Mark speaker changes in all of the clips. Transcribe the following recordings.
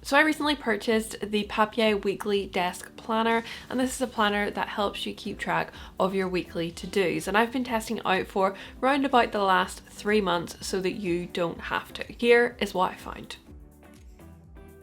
Speaker 1: So I recently purchased the Papier Weekly Desk Planner, and this is a planner that helps you keep track of your weekly to-dos, and I've been testing it out for round about the last 3 months so that you don't have to. Here is what I found.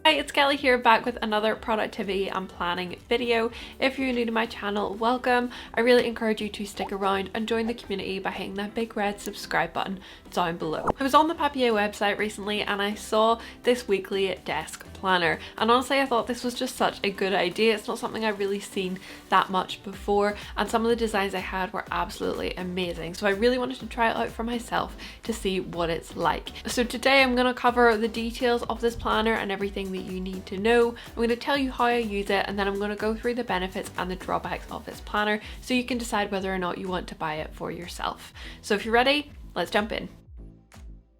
Speaker 1: Hi, it's Kelly here, back with another productivity and planning video. If you're new to my channel, welcome. I really encourage you to stick around and join the community by hitting that big red subscribe button down below. I was on the Papier website recently and I saw this weekly desk planner, and honestly I thought this was just such a good idea. It's not something I've really seen that much before, and some of the designs I had were absolutely amazing, so I really wanted to try it out for myself to see what it's like. So today I'm going to cover the details of this planner and everything that you need to know. I'm going to tell you how I use it, and then I'm going to go through the benefits and the drawbacks of this planner so you can decide whether or not you want to buy it for yourself. So if you're ready, let's jump in.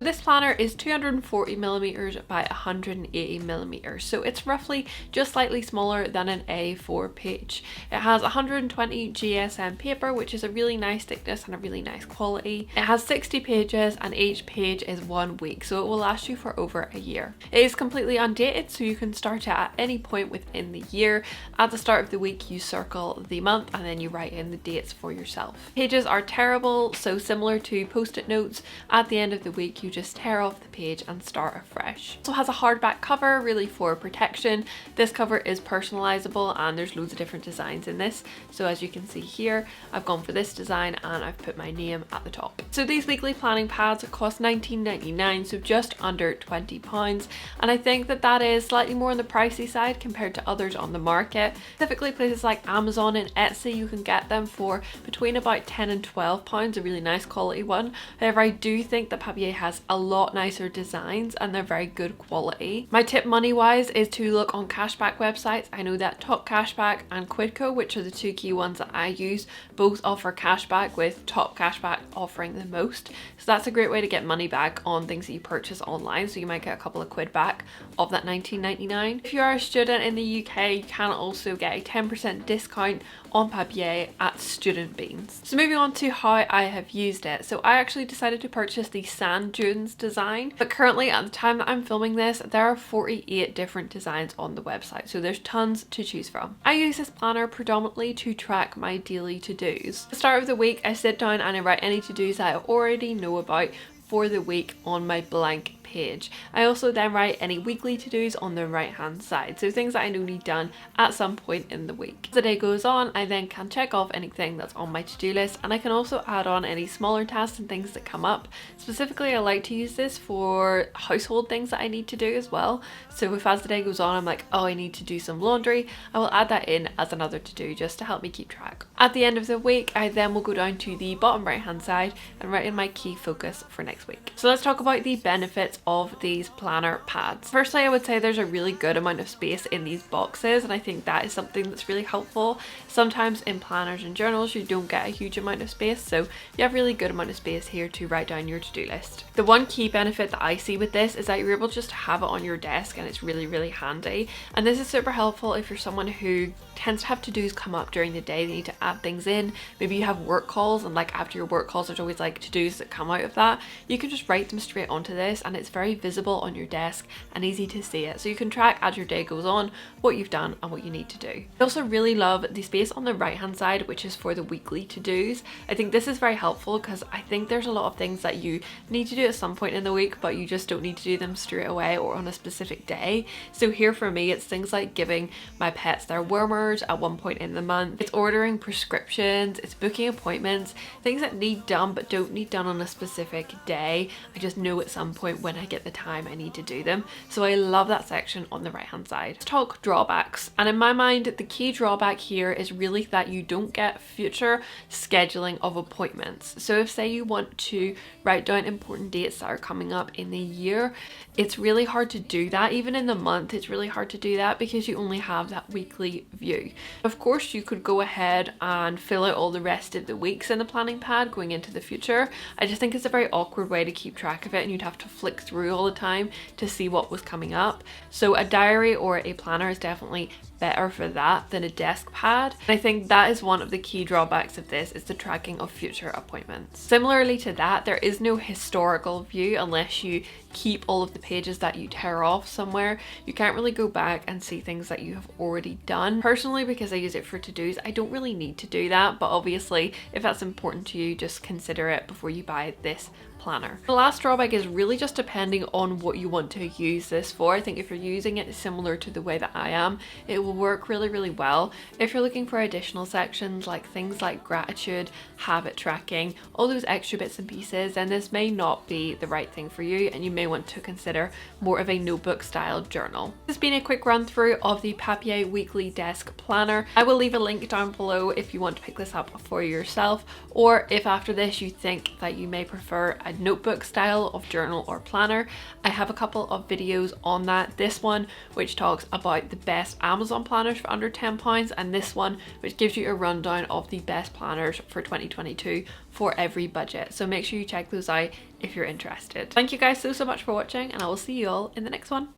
Speaker 1: This planner is 240mm by 180mm, so it's roughly just slightly smaller than an A4 page. It has 120 GSM paper, which is a really nice thickness and a really nice quality. It has 60 pages and each page is 1 week, so it will last you for over a year. It is completely undated, so you can start it at any point within the year. At the start of the week you circle the month and then you write in the dates for yourself. Pages are tearable, so similar to post-it notes, at the end of the week you just tear off the page and start afresh. It also has a hardback cover, really for protection. This cover is personalizable and there's loads of different designs in this. So as you can see here, I've gone for this design and I've put my name at the top. So these weekly planning pads cost $19.99, so just under £20. And I think that that is slightly more on the pricey side compared to others on the market. Specifically places like Amazon and Etsy, you can get them for between about £10 and £12, a really nice quality one. However, I do think that Papier has a lot nicer designs and they're very good quality. My tip money wise is to look on cashback websites. I know that Top Cashback and Quidco, which are the two key ones that I use, both offer cashback, with Top Cashback offering the most. So that's a great way to get money back on things that you purchase online, so you might get a couple of quid back of that $19.99. If you are a student in the UK, you can also get a 10% discount on Papier at Student Beans. So moving on to how I have used it. So I actually decided to purchase the Sand Dunes design, but currently at the time that I'm filming this, there are 48 different designs on the website, so there's tons to choose from. I use this planner predominantly to track my daily to-dos. At the start of the week, I sit down and I write any to-dos that I already know about for the week on my blank page. I also then write any weekly to-dos on the right hand side, so things that I know need done at some point in the week. As the day goes on, I then can check off anything that's on my to-do list, and I can also add on any smaller tasks and things that come up. Specifically, I like to use this for household things that I need to do as well. So if as the day goes on I'm like, oh, I need to do some laundry, I will add that in as another to-do just to help me keep track. At the end of the week, I then will go down to the bottom right hand side and write in my key focus for next week. So let's talk about the benefits of these planner pads. Firstly, I would say there's a really good amount of space in these boxes, and I think that is something that's really helpful. Sometimes in planners and journals you don't get a huge amount of space, so you have really good amount of space here to write down your to-do list. The one key benefit that I see with this is that you're able just to have it on your desk, and it's really handy. And this is super helpful if you're someone who tends to have to-dos come up during the day. They need to add things in. Maybe you have work calls, and like after your work calls there's always like to-dos that come out of that. You can just write them straight onto this, and it's very visible on your desk and easy to see it, so you can track as your day goes on what you've done and what you need to do. I also really love the space on the right hand side, which is for the weekly to-dos. I think this is very helpful because I think there's a lot of things that you need to do at some point in the week, but you just don't need to do them straight away or on a specific day. So here for me, it's things like giving my pets their wormers at one point in the month, it's ordering prescriptions, it's booking appointments, things that need done but don't need done on a specific day. I just know at some point when I get the time I need to do them, so I love that section on the right hand side. Let's talk drawbacks, and in my mind the key drawback here is really that you don't get future scheduling of appointments. So if say you want to write down important dates that are coming up in the year, it's really hard to do that. Even in the month it's really hard to do that because you only have that weekly view. Of course you could go ahead and fill out all the rest of the weeks in the planning pad going into the future. I just think it's a very awkward way to keep track of it, and you'd have to flick through all the time to see what was coming up. So a diary or a planner is definitely better for that than a desk pad. And I think that is one of the key drawbacks of this, is the tracking of future appointments. Similarly to that, there is no historical view unless you keep all of the pages that you tear off somewhere. You can't really go back and see things that you have already done. Personally, because I use it for to-dos, I don't really need to do that, but obviously if that's important to you, just consider it before you buy this planner. The last drawback is really just depending on what you want to use this for. I think if you're using it similar to the way that I am, it will work really well. If you're looking for additional sections like things like gratitude, habit tracking, all those extra bits and pieces, then this may not be the right thing for you, and you may want to consider more of a notebook style journal. This has been a quick run through of the Papier Weekly Desk Planner. I will leave a link down below if you want to pick this up for yourself, or if after this you think that you may prefer a notebook style of journal or planner. I have a couple of videos on that. This one which talks about the best Amazon planners for under £10, and this one which gives you a rundown of the best planners for 2022 for every budget. So make sure you check those out if you're interested. Thank you guys so much for watching, and I will see you all in the next one.